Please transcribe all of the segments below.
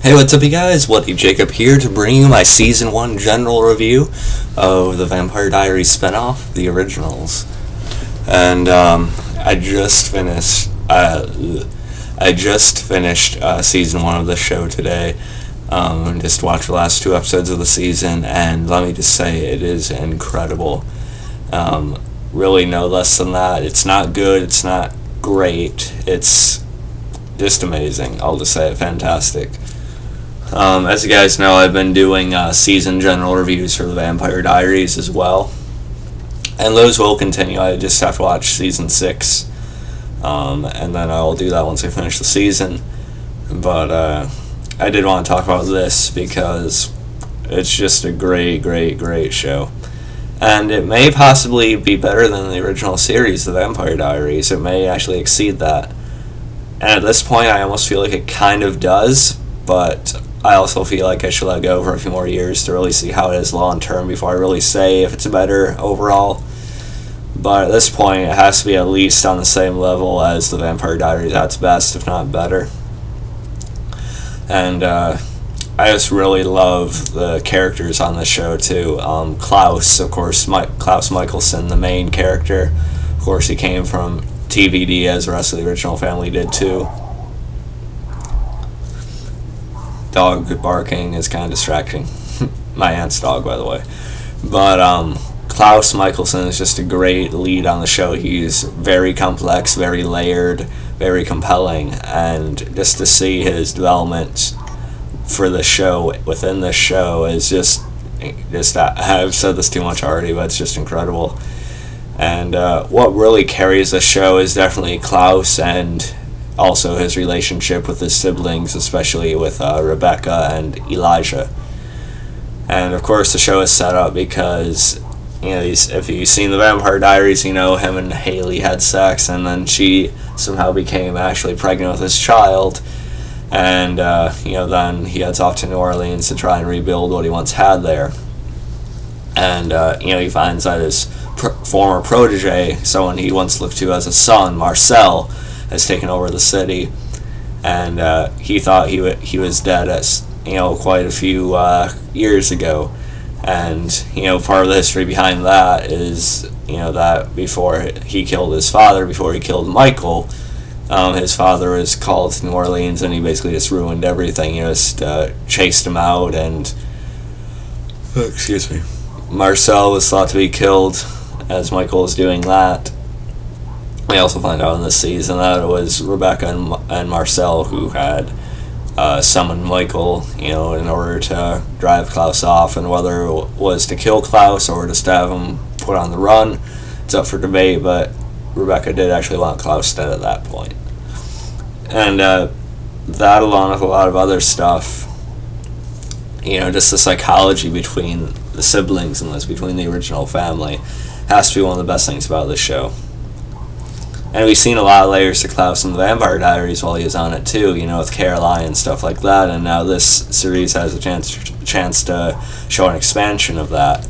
Hey, what's up, you guys? Woody Jacob here to bring you my Season 1 general review of the Vampire Diaries spinoff, The Originals. And I just finished Season 1 of the show today. Just watched the last 2 episodes of the season, and let me just say, it is incredible. Really no less than that. It's not good, it's not great, it's just amazing. I'll just say it, fantastic. As you guys know, I've been doing season general reviews for the Vampire Diaries as well, and those will continue. I just have to watch season 6, and then I will do that once I finish the season. But I did want to talk about this because it's just a great show, and it may possibly be better than the original series, the Vampire Diaries. It may actually exceed that, and at this point I almost feel like it kind of does, but I also feel like I should let go for a few more years to really see how it is long term before I really say if it's better overall. But at this point, it has to be at least on the same level as the Vampire Diaries at its best, if not better. And I just really love the characters on the show too. Klaus, of course, Klaus Mikaelson, the main character. Of course, he came from TVD, as the rest of the original family did too. Dog barking is kind of distracting. My aunt's dog, by the way. But Klaus Mikaelson is just a great lead on the show. He's very complex, very layered, very compelling, and just to see his development for the show, within the show, is just I've said this too much already, but it's just incredible. And what really carries the show is definitely Klaus, and also his relationship with his siblings, especially with Rebecca and Elijah. And of course the show is set up because, you know, if you've seen the Vampire Diaries, you know him and Hayley had sex, and then she somehow became actually pregnant with his child, and then he heads off to New Orleans to try and rebuild what he once had there. And he finds that his former protege, someone he once looked to as a son, Marcel, has taken over the city, and he thought he was dead as quite a few years ago. And part of the history behind that is that before he killed his father, before he killed Michael, his father was called to New Orleans, and he basically just ruined everything. He just chased him out, and Marcel was thought to be killed as Michael was doing that. We also find out in this season that it was Rebecca and Marcel who had summoned Michael, in order to drive Klaus off, and whether it was to kill Klaus or just to have him put on the run, it's up for debate, but Rebecca did actually want Klaus dead at that point. And that, along with a lot of other stuff, just the psychology between the siblings in this, between the original family, has to be one of the best things about this show. And we've seen a lot of layers to Klaus in the Vampire Diaries while he was on it too, with Caroline and stuff like that, and now this series has a chance to show an expansion of that.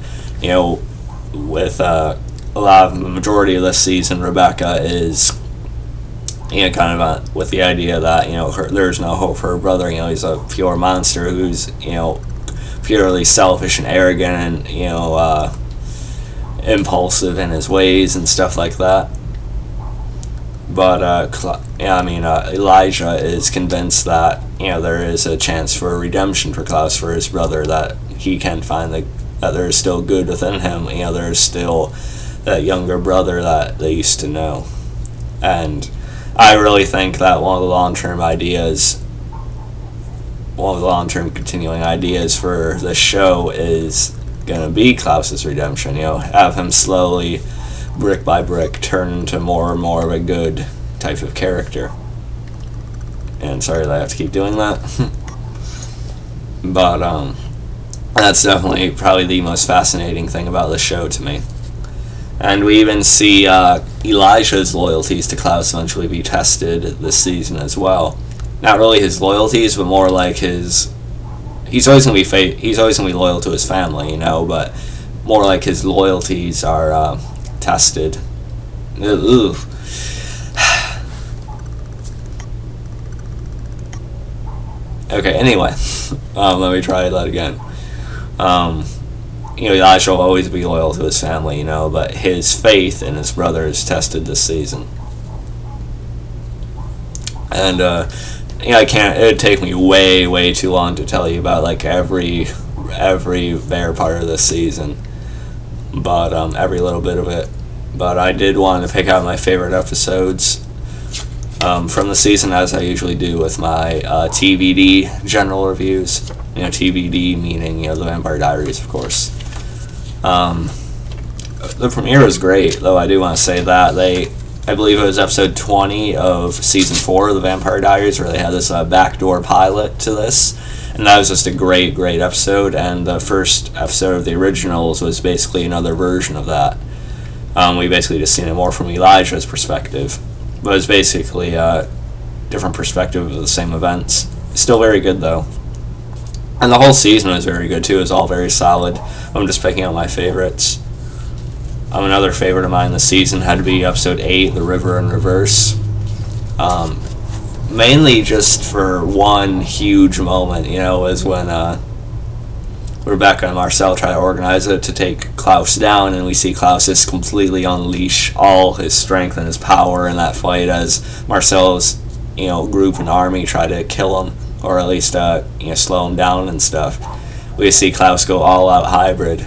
With a lot of the majority of this season, Rebecca is kind of with the idea that there's no hope for her brother. He's a pure monster who's purely selfish and arrogant and impulsive in his ways and stuff like that. But Elijah is convinced that there is a chance for a redemption for Klaus, for his brother, that he can find that there is still good within him. There is still that younger brother that they used to know. And I really think that one of the long-term continuing ideas for this show is going to be Klaus's redemption. Have him slowly, brick by brick, turn into more and more of a good type of character. And sorry that I have to keep doing that. But that's definitely probably the most fascinating thing about the show to me. And we even see Elijah's loyalties to Klaus eventually be tested this season as well. Not really his loyalties, but more like he's always gonna be loyal to his family, but more like his loyalties are tested. Ooh. Okay, anyway, let me try that again. Elijah will always be loyal to his family, but his faith in his brother is tested this season. And, I can't, it would take me way, way too long to tell you about, like, every bear part of this season. But, every little bit of it. But I did want to pick out my favorite episodes from the season, as I usually do with my TVD general reviews. TVD meaning, the Vampire Diaries, of course. The premiere was great, though I do want to say that. I believe it was episode 20 of season 4 of the Vampire Diaries, where they had this backdoor pilot to this. And that was just a great, great episode. And the first episode of the originals was basically another version of that. We basically just seen it more from Elijah's perspective. But it was basically a different perspective of the same events. Still very good, though. And the whole season was very good, too. It was all very solid. I'm just picking out my favorites. Another favorite of mine this season had to be episode 8, The River in Reverse. Mainly just for one huge moment, was when Rebecca and Marcel try to organize it to take Klaus down, and we see Klaus just completely unleash all his strength and his power in that fight as Marcel's, group and army try to kill him, or at least, slow him down and stuff. We see Klaus go all out hybrid.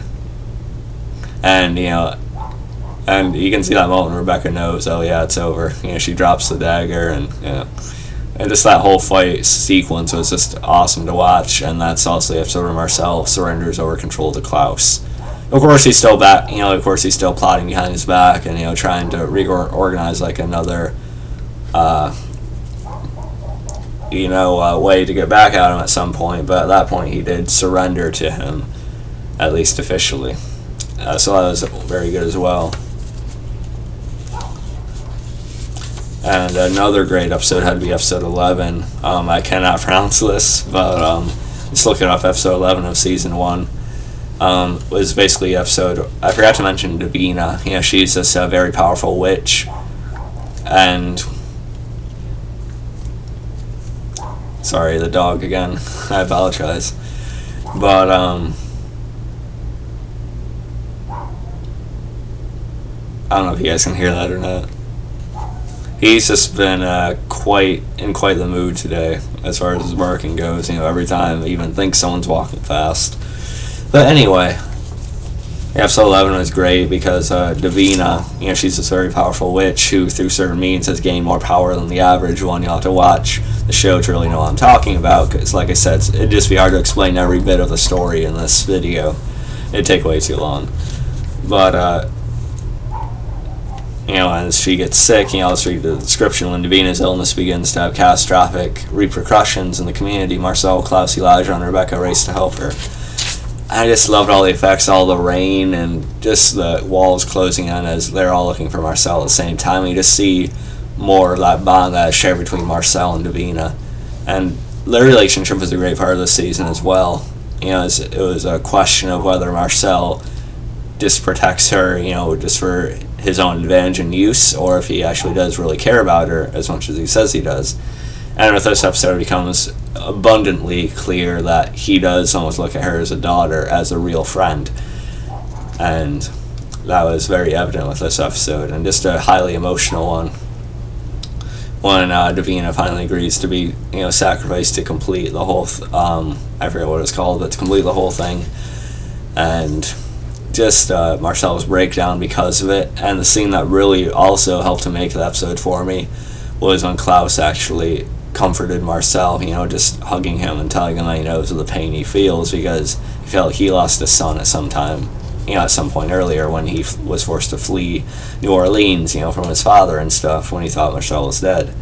And, and you can see that moment when Rebecca knows, oh yeah, it's over. She drops the dagger, and just that whole fight sequence was just awesome to watch. And that's also the episode where Marcel surrenders over control to Klaus. Of course, he's still back. Of course, he's still plotting behind his back, and trying to reorganize like another, way to get back at him at some point. But at that point, he did surrender to him, at least officially. So that was very good as well. And another great episode had to be episode 11. I cannot pronounce this, but just looking up episode 11 of season 1. Was basically episode, I forgot to mention Davina. She's just a very powerful witch. And sorry, the dog again. I apologize. But I don't know if you guys can hear that or not. He's just been quite in the mood today as far as his barking goes. Every time he even thinks someone's walking fast. But anyway, episode 11 was great because Davina, she's this very powerful witch who, through certain means, has gained more power than the average one. You'll have to watch the show to really know what I'm talking about. Because, like I said, it'd just be hard to explain every bit of the story in this video. It'd take way too long. But as she gets sick, let's read the description. When Davina's illness begins to have catastrophic repercussions in the community, Marcel, Klaus, Elijah, and Rebecca race to help her. I just loved all the effects, all the rain, and just the walls closing in as they're all looking for Marcel at the same time. You just see more of that bond that is shared between Marcel and Davina. And their relationship was a great part of the season as well. It was a question of whether Marcel just protects her, just for his own advantage and use, or if he actually does really care about her as much as he says he does. And with this episode, it becomes abundantly clear that he does almost look at her as a daughter, as a real friend. And that was very evident with this episode, and just a highly emotional one. When Davina finally agrees to be, sacrificed to complete the whole, I forget what it's called, but to complete the whole thing. And just Marcel's breakdown because of it. And the scene that really also helped to make the episode for me was when Klaus actually comforted Marcel, just hugging him and telling him that he knows the pain he feels, because he felt he lost his son at some time, at some point earlier when he was forced to flee New Orleans, from his father and stuff, when he thought Marcel was dead.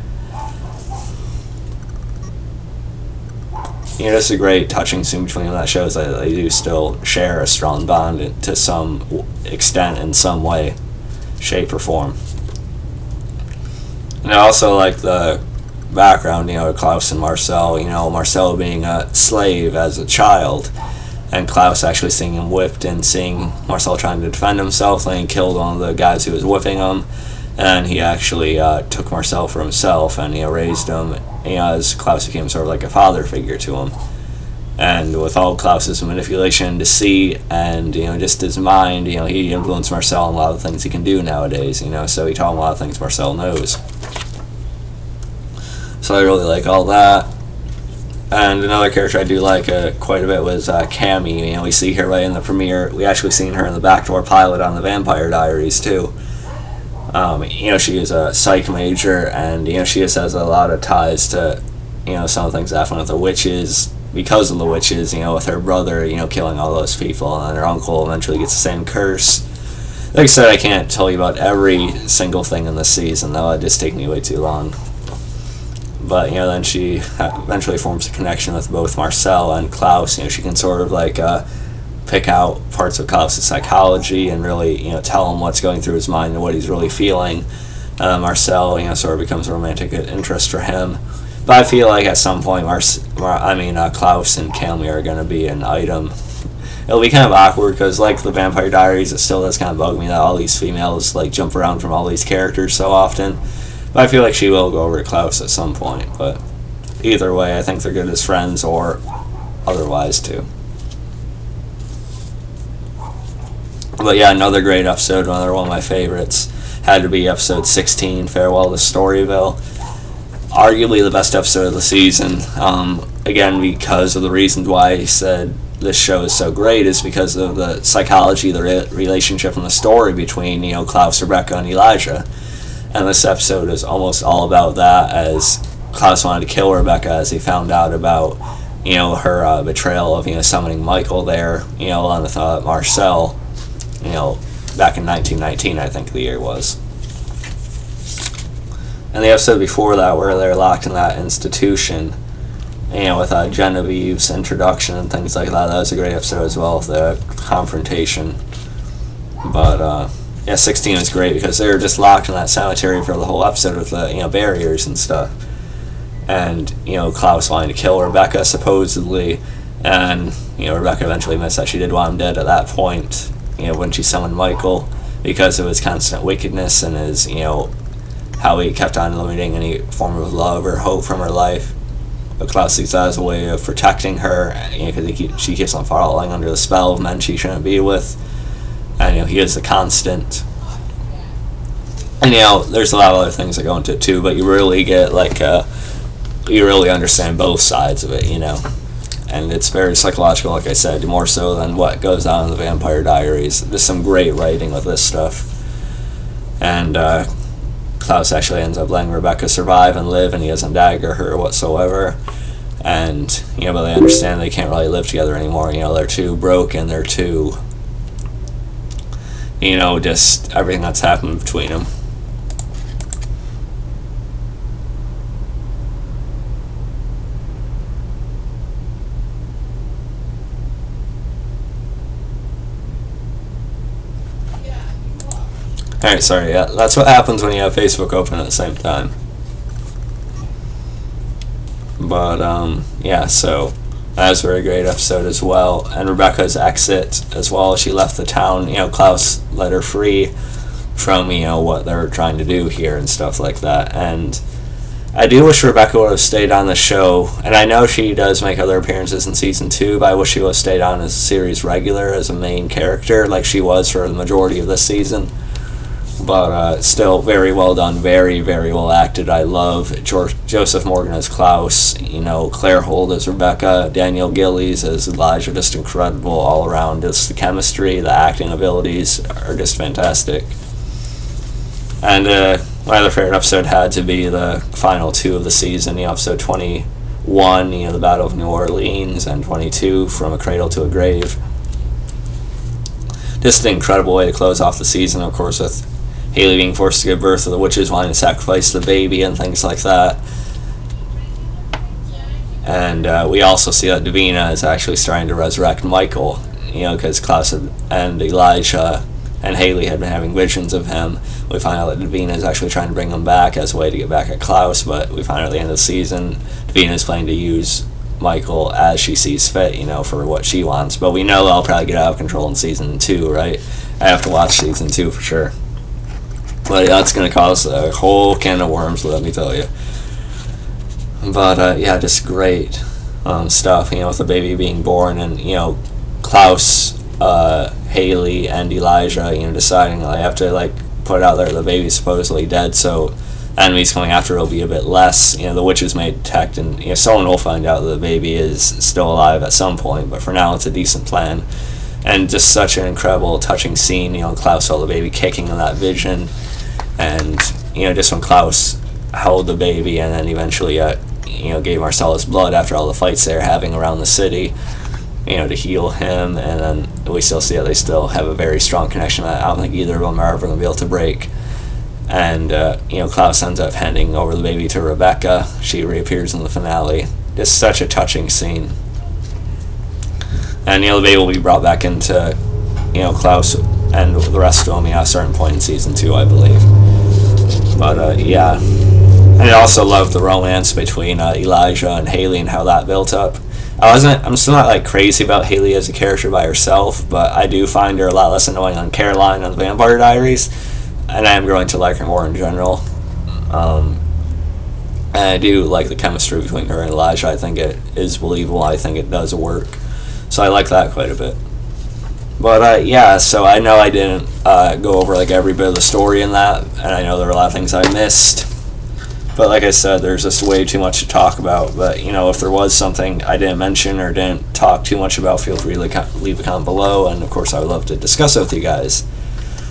Just a great touching scene between them that shows that they do still share a strong bond to some extent in some way, shape, or form. And I also like the background, Klaus and Marcel, Marcel being a slave as a child, and Klaus actually seeing him whipped and seeing Marcel trying to defend himself, and he killed one of the guys who was whipping him, and he actually took Marcel for himself, and raised him as Klaus became sort of like a father figure to him. And with all Klaus's manipulation, deceit, and just his mind, he influenced Marcel in a lot of things he can do nowadays. So he taught him a lot of things Marcel knows. So I really like all that. And another character I do like quite a bit was Cami. We see her right in the premiere. We actually seen her in the backdoor pilot on the Vampire Diaries too. She is a psych major, and she just has a lot of ties to some of the things that happen with the witches. Because of the witches, with her brother, killing all those people, and then her uncle eventually gets the same curse. Like I said, I can't tell you about every single thing in this season, though. It'd just take me way too long. But, then she eventually forms a connection with both Marcel and Klaus. She can sort of, pick out parts of Klaus' psychology and really, tell him what's going through his mind and what he's really feeling. Marcel, sort of becomes a romantic interest for him. But I feel like at some point, Klaus and Cami are going to be an item. It'll be kind of awkward because, like the Vampire Diaries, it still does kind of bug me that all these females jump around from all these characters so often. But I feel like she will go over to Klaus at some point. But either way, I think they're good as friends or otherwise too. But yeah, another great episode, another one of my favorites, had to be episode 16, Farewell to Storyville. Arguably the best episode of the season. Again, because of the reasons why I said this show is so great is because of the psychology, the relationship and the story between, Klaus, Rebecca, and Elijah. And this episode is almost all about that, as Klaus wanted to kill Rebecca as he found out about, her betrayal of, summoning Michael there, along with Marcel, back in 1919, I think the year was. And the episode before that, where they're locked in that institution, with Genevieve's introduction and things like that was a great episode as well, the confrontation. But, 16 is great because they were just locked in that cemetery for the whole episode with the, barriers and stuff. And, Klaus wanting to kill Rebecca, supposedly, and, Rebecca eventually admits that she did want him dead at that point, when she summoned Michael, because of his constant wickedness and his, how he kept on limiting any form of love or hope from her life. But Klaus sees that as a way of protecting her, because she keeps on falling under the spell of men she shouldn't be with. And, he is the constant. And, there's a lot of other things that go into it too, but you really get, you really understand both sides of it, And it's very psychological, like I said, more so than what goes on in the Vampire Diaries. There's some great writing with this stuff. And, Klaus actually ends up letting Rebecca survive and live, and he doesn't dagger her whatsoever. And, but they understand they can't really live together anymore. They're too broken, they're too, just everything that's happened between them. Alright, sorry, yeah, that's what happens when you have Facebook open at the same time. But, so that was a very great episode as well. And Rebecca's exit as well. She left the town, Klaus let her free from, what they were trying to do here and stuff like that. And I do wish Rebecca would have stayed on the show. And I know she does make other appearances in season 2, but I wish she would have stayed on as a series regular, as a main character, like she was for the majority of this season. But still very well done, very, very well acted. I love Joseph Morgan as Klaus, Claire Holt as Rebecca, Daniel Gillies as Elijah, just incredible all around. Just the chemistry, the acting abilities are just fantastic. And my other favorite episode had to be the final 2 of the season, episode 21, the Battle of New Orleans, and 22, From a Cradle to a Grave. Just an incredible way to close off the season, of course, with Hayley being forced to give birth to the witches, wanting to sacrifice the baby and things like that. And we also see that Davina is actually starting to resurrect Michael, because Klaus and Elijah and Hayley had been having visions of him. We find out that Davina is actually trying to bring him back as a way to get back at Klaus, but we find out at the end of the season Davina is planning to use Michael as she sees fit, for what she wants. But we know I'll probably get out of control in season 2, right? I have to watch season 2 for sure. But that's going to cause a whole can of worms, let me tell you. But yeah, just great stuff, with the baby being born, and Klaus, Hayley, and Elijah, deciding they have to put out there the baby's supposedly dead, so enemies coming after will be a bit less. The witches may detect, and someone will find out that the baby is still alive at some point. But for now, it's a decent plan, and just such an incredible, touching scene. Klaus saw the baby kicking in that vision, and just when Klaus held the baby, and then eventually, gave Marcel his blood after all the fights they're having around the city, to heal him, and then we still see that they still have a very strong connection that I don't think either of them are ever going to be able to break. And Klaus ends up handing over the baby to Rebecca. She reappears in the finale. Just such a touching scene. And the baby will be brought back into Klaus and the rest of them at a certain point in season 2, I believe. But yeah, and I also love the romance between Elijah and Hayley and how that built up. I'm still not crazy about Hayley as a character by herself, but I do find her a lot less annoying than Caroline on the Vampire Diaries, and I am growing to like her more in general. And I do like the chemistry between her and Elijah. I think it is believable. I think it does work, so I like that quite a bit. But yeah, so I know I didn't go over every bit of the story in that, and I know there are a lot of things I missed. But like I said, there's just way too much to talk about. But if there was something I didn't mention or didn't talk too much about, feel free to leave a comment below, and of course I would love to discuss it with you guys.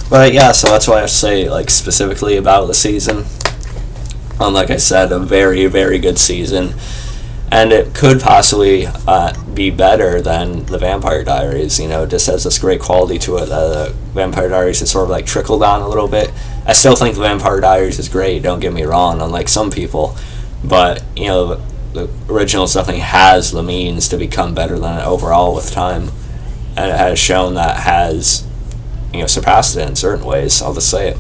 But yeah, so that's what I have to say specifically about the season. Like I said, a very, very good season, and it could possibly be better than the Vampire Diaries. It just has this great quality to it that the Vampire Diaries is sort of trickled on a little bit. I still think the Vampire Diaries is great, don't get me wrong, unlike some people, but the original definitely has the means to become better than it overall with time, and it has shown that has surpassed it in certain ways. I'll just say it.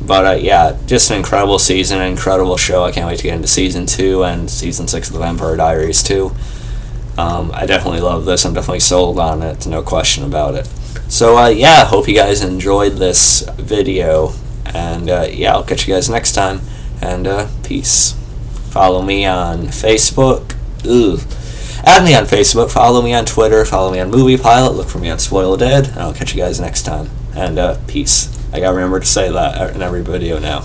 But yeah, just an incredible season, an incredible show. I can't wait to get into season 2 and season 6 of the Vampire Diaries too. I definitely love this. I'm definitely sold on it, no question about it. So yeah, hope you guys enjoyed this video, and yeah, I'll catch you guys next time, and peace. Follow me on Facebook. Add me on Facebook, follow me on Twitter, follow me on Movie Pilot, look for me on Spoil Dead, and I'll catch you guys next time. And peace. I gotta remember to say that in every video now.